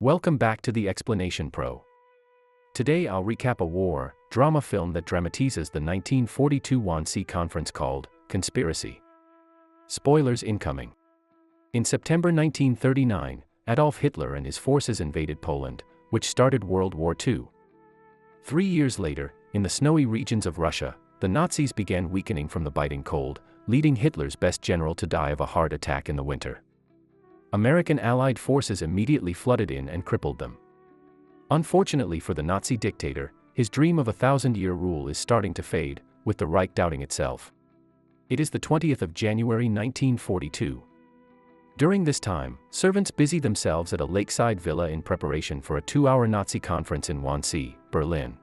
Welcome back to the Explanation Pro. Today I'll recap a war drama film that dramatizes the 1942 Wannsee Conference called Conspiracy. Spoilers incoming. In September 1939, Adolf Hitler and his forces invaded Poland, which started World War II. 3 years later, in the snowy regions of Russia, the Nazis began weakening from the biting cold, leading Hitler's best general to die of a heart attack in the winter. American Allied forces immediately flooded in and crippled them. Unfortunately for the Nazi dictator, his dream of a thousand-year rule is starting to fade, with the Reich doubting itself. It is the 20th of January 1942. During this time, servants busy themselves at a lakeside villa in preparation for a 2-hour Nazi conference in Wannsee, Berlin.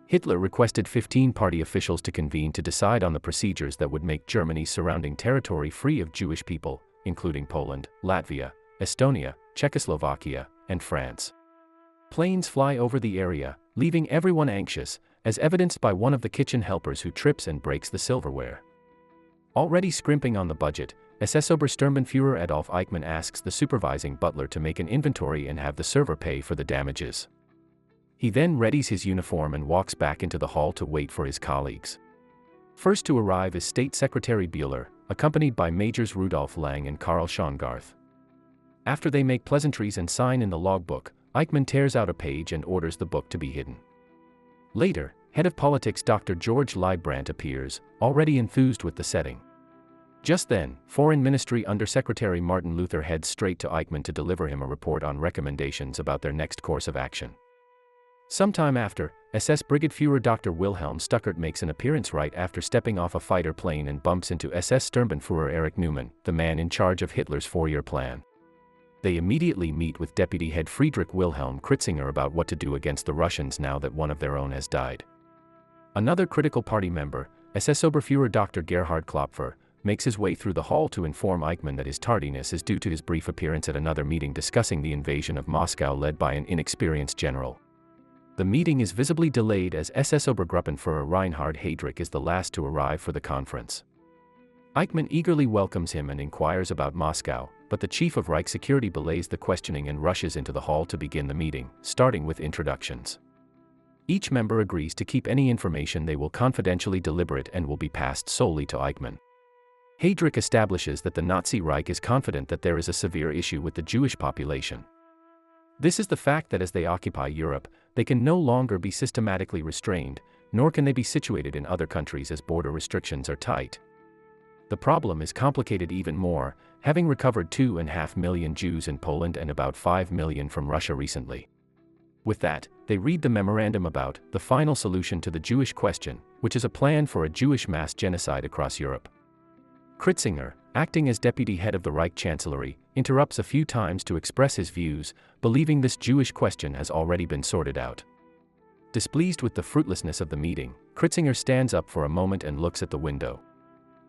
Hitler requested 15 party officials to convene to decide on the procedures that would make Germany's surrounding territory free of Jewish people, including Poland, Latvia, Estonia, Czechoslovakia, and France. Planes fly over the area, leaving everyone anxious, as evidenced by one of the kitchen helpers who trips and breaks the silverware. Already scrimping on the budget, SS Obersturmbannführer Adolf Eichmann asks the supervising butler to make an inventory and have the server pay for the damages. He then readies his uniform and walks back into the hall to wait for his colleagues. First to arrive is State Secretary Buehler, accompanied by Majors Rudolf Lang and Karl Schongarth. After they make pleasantries and sign in the logbook, Eichmann tears out a page and orders the book to be hidden. Later, head of politics Dr. George Leibrandt appears, already enthused with the setting. Just then, Foreign Ministry Undersecretary Martin Luther heads straight to Eichmann to deliver him a report on recommendations about their next course of action. Sometime after, SS Brigadeführer Dr. Wilhelm Stuckert makes an appearance right after stepping off a fighter plane and bumps into SS Sturmbannführer Erich Neumann, the man in charge of Hitler's 4-year plan. They immediately meet with Deputy Head Friedrich Wilhelm Kritzinger about what to do against the Russians now that one of their own has died. Another critical party member, SS Oberführer Dr. Gerhard Klopfer, makes his way through the hall to inform Eichmann that his tardiness is due to his brief appearance at another meeting discussing the invasion of Moscow led by an inexperienced general. The meeting is visibly delayed as SS Obergruppenführer Reinhard Heydrich is the last to arrive for the conference. Eichmann eagerly welcomes him and inquires about Moscow, but the chief of Reich Security belays the questioning and rushes into the hall to begin the meeting, starting with introductions. Each member agrees to keep any information they will confidentially deliberate and will be passed solely to Eichmann. Heydrich establishes that the Nazi Reich is confident that there is a severe issue with the Jewish population. This is the fact that as they occupy Europe, they can no longer be systematically restrained, nor can they be situated in other countries as border restrictions are tight. The problem is complicated even more, having recovered 2.5 million Jews in Poland and about 5 million from Russia recently. With that, they read the memorandum about the final solution to the Jewish question, which is a plan for a Jewish mass genocide across Europe. Kritzinger, acting as deputy head of the Reich Chancellery, interrupts a few times to express his views, believing this Jewish question has already been sorted out. Displeased with the fruitlessness of the meeting, Kritzinger stands up for a moment and looks at the window.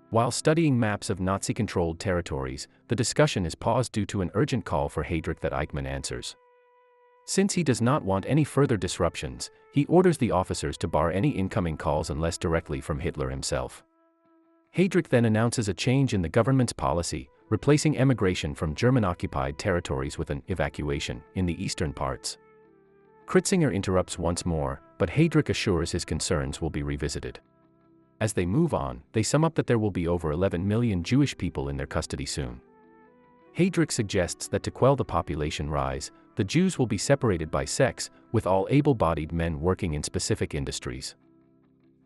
While studying maps of Nazi-controlled territories, the discussion is paused due to an urgent call for Heydrich that Eichmann answers. Since he does not want any further disruptions, he orders the officers to bar any incoming calls unless directly from Hitler himself. Heydrich then announces a change in the government's policy, replacing emigration from German-occupied territories with an evacuation in the eastern parts. Kritzinger interrupts once more, but Heydrich assures his concerns will be revisited. As they move on, they sum up that there will be over 11 million Jewish people in their custody soon. Heydrich suggests that to quell the population rise, the Jews will be separated by sex, with all able-bodied men working in specific industries.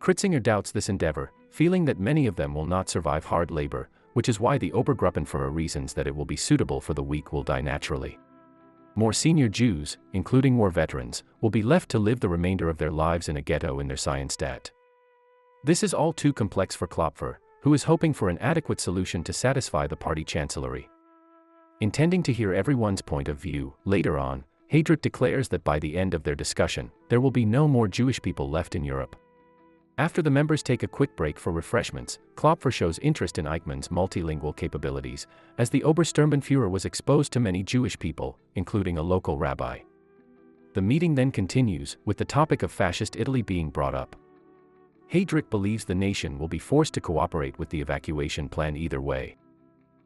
Kritzinger doubts this endeavor, feeling that many of them will not survive hard labor, which is why the Obergruppenführer reasons that it will be suitable for the weak will die naturally. More senior Jews, including war veterans, will be left to live the remainder of their lives in a ghetto in their Scienstadt. This is all too complex for Klopfer, who is hoping for an adequate solution to satisfy the party chancellery. Intending to hear everyone's point of view, later on, Heydrich declares that by the end of their discussion, there will be no more Jewish people left in Europe. After the members take a quick break for refreshments, Klopfer shows interest in Eichmann's multilingual capabilities, as the Obersturmbannführer was exposed to many Jewish people, including a local rabbi. The meeting then continues, with the topic of fascist Italy being brought up. Heydrich believes the nation will be forced to cooperate with the evacuation plan either way.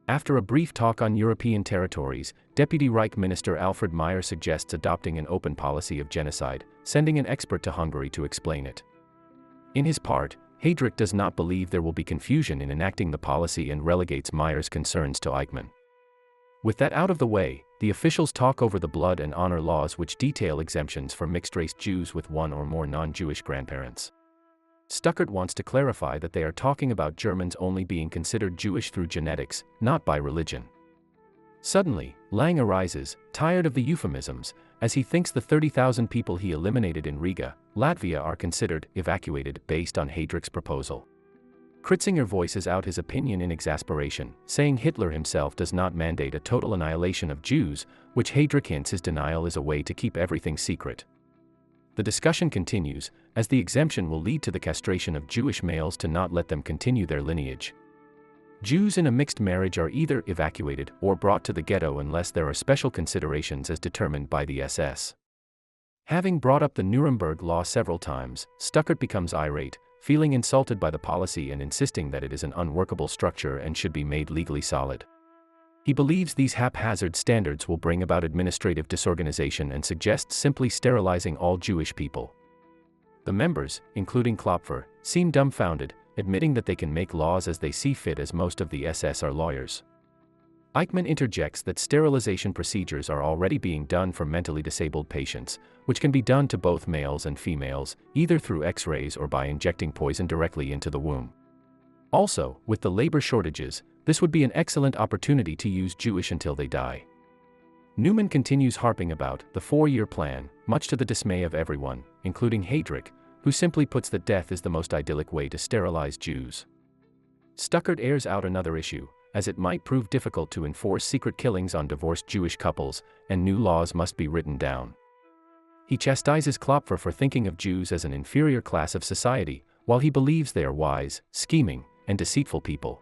After a brief talk on European territories, Deputy Reich Minister Alfred Meyer suggests adopting an open policy of genocide, sending an expert to Hungary to explain it. In his part, Heydrich does not believe there will be confusion in enacting the policy and relegates Meyer's concerns to Eichmann. With that out of the way, the officials talk over the blood and honor laws which detail exemptions for mixed-race Jews with one or more non-Jewish grandparents. Stuckert wants to clarify that they are talking about Germans only being considered Jewish through genetics, not by religion. Suddenly, Lang arises, tired of the euphemisms, as he thinks the 30,000 people he eliminated in Riga, Latvia are considered evacuated based on Heydrich's proposal. Kritzinger voices out his opinion in exasperation, saying Hitler himself does not mandate a total annihilation of Jews, which Heydrich hints his denial is a way to keep everything secret. The discussion continues, as the exemption will lead to the castration of Jewish males to not let them continue their lineage. Jews in a mixed marriage are either evacuated or brought to the ghetto unless there are special considerations as determined by the SS. Having brought up the Nuremberg Law several times, Stuckert becomes irate, feeling insulted by the policy and insisting that it is an unworkable structure and should be made legally solid. He believes these haphazard standards will bring about administrative disorganization and suggests simply sterilizing all Jewish people. The members, including Klopfer, seem dumbfounded, admitting that they can make laws as they see fit as most of the SS are lawyers. Eichmann interjects that sterilization procedures are already being done for mentally disabled patients, which can be done to both males and females, either through X-rays or by injecting poison directly into the womb. Also, with the labor shortages, this would be an excellent opportunity to use Jewish until they die. Newman continues harping about the 4-year plan, much to the dismay of everyone, including Heydrich, who simply puts that death is the most idyllic way to sterilize Jews. Stuckert airs out another issue, as it might prove difficult to enforce secret killings on divorced Jewish couples, and new laws must be written down. He chastises Klopfer for thinking of Jews as an inferior class of society, while he believes they are wise, scheming, and deceitful people.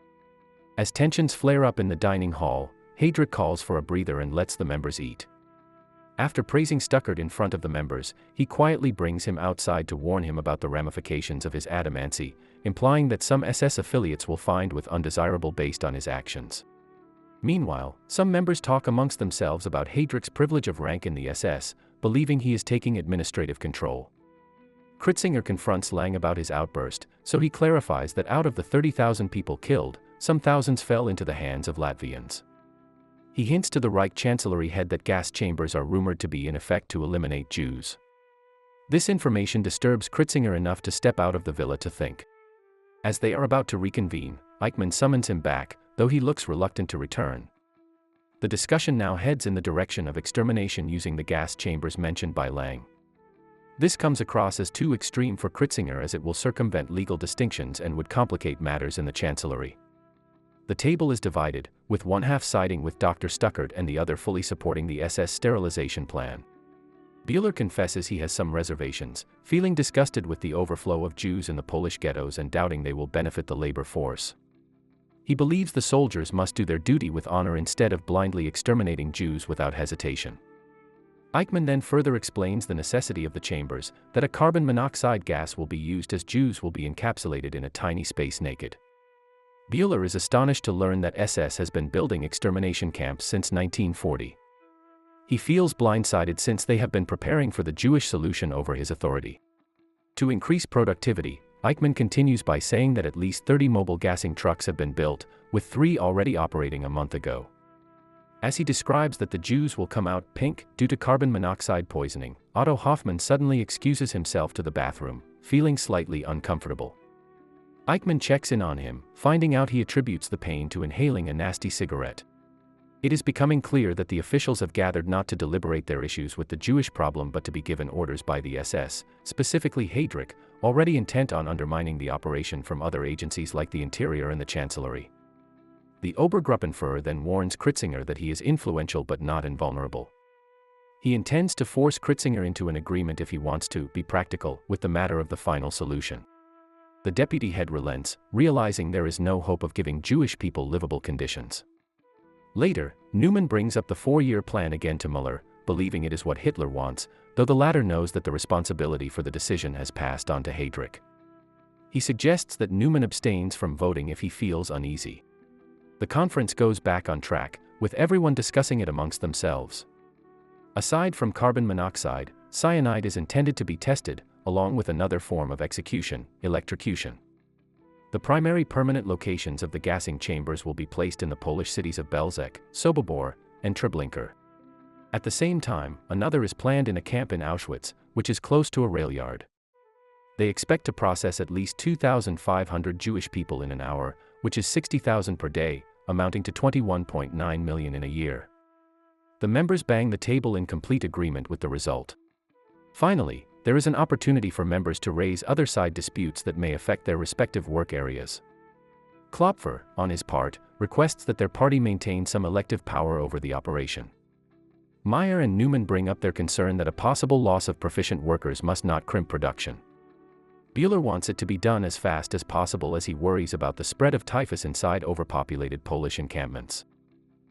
As tensions flare up in the dining hall, Heydrich calls for a breather and lets the members eat. After praising Stuckert in front of the members, he quietly brings him outside to warn him about the ramifications of his adamancy, implying that some SS affiliates will find with undesirable based on his actions. Meanwhile, some members talk amongst themselves about Heydrich's privilege of rank in the SS, believing he is taking administrative control. Kritzinger confronts Lang about his outburst, so he clarifies that out of the 30,000 people killed, some thousands fell into the hands of Latvians. He hints to the Reich Chancellery head that gas chambers are rumored to be in effect to eliminate Jews. This information disturbs Kritzinger enough to step out of the villa to think. As they are about to reconvene, Eichmann summons him back, though he looks reluctant to return. The discussion now heads in the direction of extermination using the gas chambers mentioned by Lang. This comes across as too extreme for Kritzinger as it will circumvent legal distinctions and would complicate matters in the Chancellery. The table is divided, with one half siding with Dr. Stuckert and the other fully supporting the SS sterilization plan. Bühler confesses he has some reservations, feeling disgusted with the overflow of Jews in the Polish ghettos and doubting they will benefit the labor force. He believes the soldiers must do their duty with honor instead of blindly exterminating Jews without hesitation. Eichmann then further explains the necessity of the chambers, that a carbon monoxide gas will be used as Jews will be encapsulated in a tiny space naked. Bühler is astonished to learn that SS has been building extermination camps since 1940. He feels blindsided since they have been preparing for the Jewish solution over his authority. To increase productivity, Eichmann continues by saying that at least 30 mobile gassing trucks have been built, with 3 already operating a month ago. As he describes that the Jews will come out pink due to carbon monoxide poisoning, Otto Hoffmann suddenly excuses himself to the bathroom, feeling slightly uncomfortable. Eichmann checks in on him, finding out he attributes the pain to inhaling a nasty cigarette. It is becoming clear that the officials have gathered not to deliberate their issues with the Jewish problem but to be given orders by the SS, specifically Heydrich, already intent on undermining the operation from other agencies like the Interior and the Chancellery. The Obergruppenführer then warns Kritzinger that he is influential but not invulnerable. He intends to force Kritzinger into an agreement if he wants to be practical with the matter of the final solution. The deputy head relents, realizing there is no hope of giving Jewish people livable conditions. Later, Newman brings up the 4-year plan again to Muller, believing it is what Hitler wants, though the latter knows that the responsibility for the decision has passed on to Heydrich. He suggests that Newman abstains from voting if he feels uneasy. The conference goes back on track, with everyone discussing it amongst themselves. Aside from carbon monoxide, cyanide is intended to be tested, along with another form of execution, electrocution. The primary permanent locations of the gassing chambers will be placed in the Polish cities of Belzec, Sobibor, and Treblinka. At the same time, another is planned in a camp in Auschwitz, which is close to a rail yard. They expect to process at least 2,500 Jewish people in an hour, which is 60,000 per day, amounting to 21.9 million in a year. The members bang the table in complete agreement with the result. Finally, there is an opportunity for members to raise other side disputes that may affect their respective work areas. Klopfer, on his part, requests that their party maintain some elective power over the operation. Meyer and Newman bring up their concern that a possible loss of proficient workers must not crimp production. Bühler wants it to be done as fast as possible as he worries about the spread of typhus inside overpopulated Polish encampments.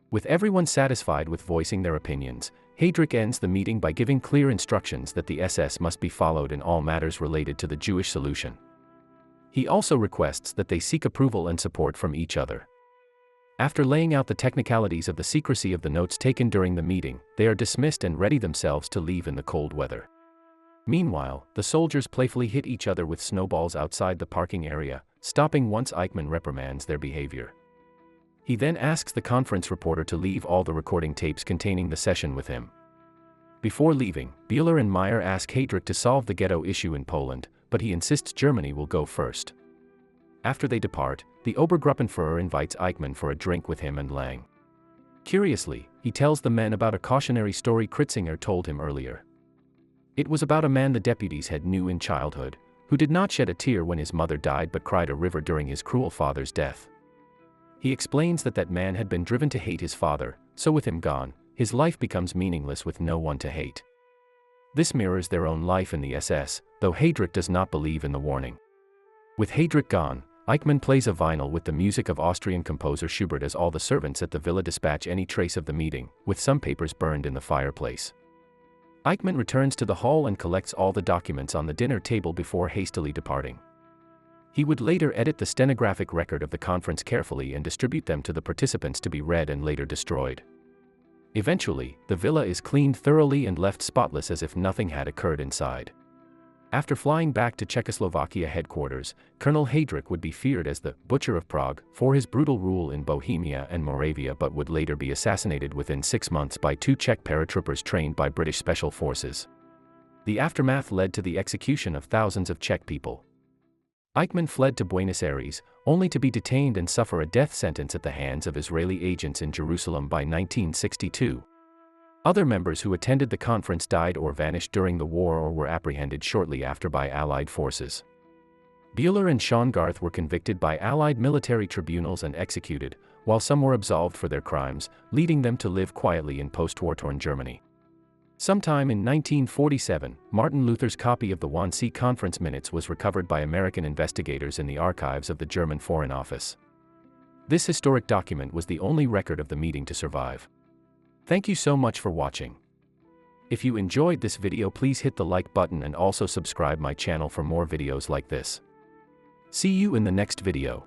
With everyone satisfied with voicing their opinions, Heydrich ends the meeting by giving clear instructions that the SS must be followed in all matters related to the Jewish solution. He also requests that they seek approval and support from each other. After laying out the technicalities of the secrecy of the notes taken during the meeting, they are dismissed and ready themselves to leave in the cold weather. Meanwhile, the soldiers playfully hit each other with snowballs outside the parking area, stopping once Eichmann reprimands their behavior. He then asks the conference reporter to leave all the recording tapes containing the session with him. Before leaving, Bühler and Meyer ask Heydrich to solve the ghetto issue in Poland, but he insists Germany will go first. After they depart, the Obergruppenführer invites Eichmann for a drink with him and Lang. Curiously, he tells the men about a cautionary story Kritzinger told him earlier. It was about a man the deputies had knew in childhood, who did not shed a tear when his mother died but cried a river during his cruel father's death. He explains that man had been driven to hate his father, so with him gone, his life becomes meaningless with no one to hate. This mirrors their own life in the SS, though Heydrich does not believe in the warning. With Heydrich gone, Eichmann plays a vinyl with the music of Austrian composer Schubert as all the servants at the villa dispatch any trace of the meeting, with some papers burned in the fireplace. Eichmann returns to the hall and collects all the documents on the dinner table before hastily departing. He would later edit the stenographic record of the conference carefully and distribute them to the participants to be read and later destroyed. Eventually, the villa is cleaned thoroughly and left spotless as if nothing had occurred inside. After flying back to Czechoslovakia headquarters, Colonel Heydrich would be feared as the Butcher of Prague for his brutal rule in Bohemia and Moravia, but would later be assassinated within 6 months by 2 Czech paratroopers trained by British Special Forces. The aftermath led to the execution of thousands of Czech people. Eichmann fled to Buenos Aires, only to be detained and suffer a death sentence at the hands of Israeli agents in Jerusalem by 1962. Other members who attended the conference died or vanished during the war or were apprehended shortly after by Allied forces. Bühler and Schongarth were convicted by Allied military tribunals and executed, while some were absolved for their crimes, leading them to live quietly in post-war-torn Germany. Sometime in 1947, Martin Luther's copy of the Wannsee Conference minutes was recovered by American investigators in the archives of the German Foreign Office. This historic document was the only record of the meeting to survive. Thank you so much for watching. If you enjoyed this video, please hit the like button and also subscribe my channel for more videos like this. See you in the next video.